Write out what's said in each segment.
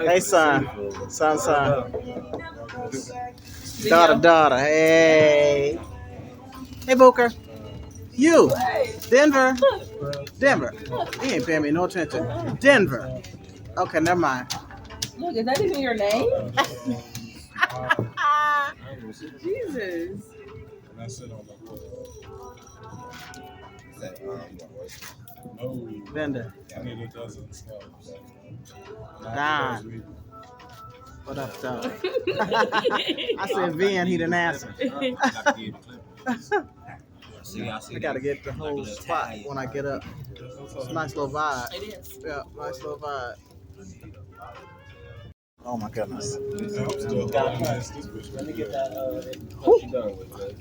Hey, son. Son. Daughter. Hey. Hey, Booker. You. Denver. He ain't paying me no attention. Denver. Okay, never mind. Look, is that even your name? Jesus. Bender. Don. What up, dog? I said Vin, he didn't answer. I gotta get the whole spot when I get up. It's a nice little vibe. It is. Yeah, nice little vibe. Oh my goodness. Let me get that. What you done with it?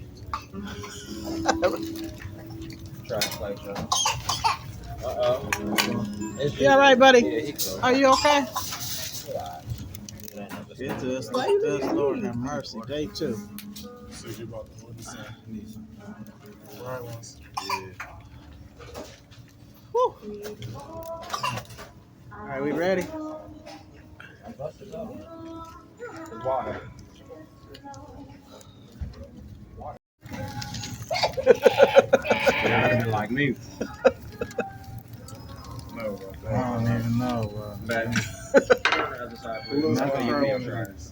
Try to play, John. You all right, buddy? Are you okay? Get this, Lord have mercy. Day 2. So you about to order some fried ones? Whew. All right, we ready? Water. Like me. No, I don't even know.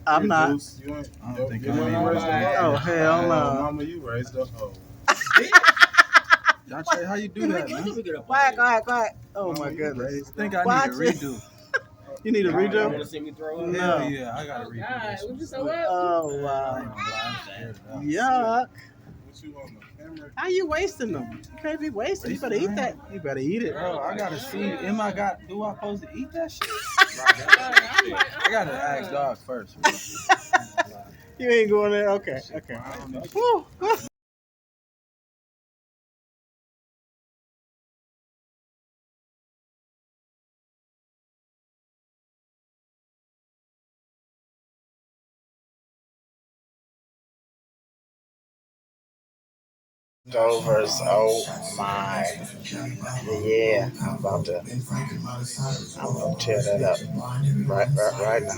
I'm not. I don't think I'm even. Oh, hell no. Mama, you raised up hoe. Y'all, how you do that, man? Quiet. Oh my goodness. I think I need a redo. You need a You want to redo? see me throw up? No. Hell yeah, I got to redo God, this. would you so up? Oh wow. Yuck. What you on the camera? How you wasting them? You can't be wasting. You better eat that. You better eat it. Bro, I gotta see. Do I supposed to eat that shit? I gotta ask dog first. Bro. You ain't going there. Okay. Whew. Dovers, oh my, yeah, I'm about to tear that up right now.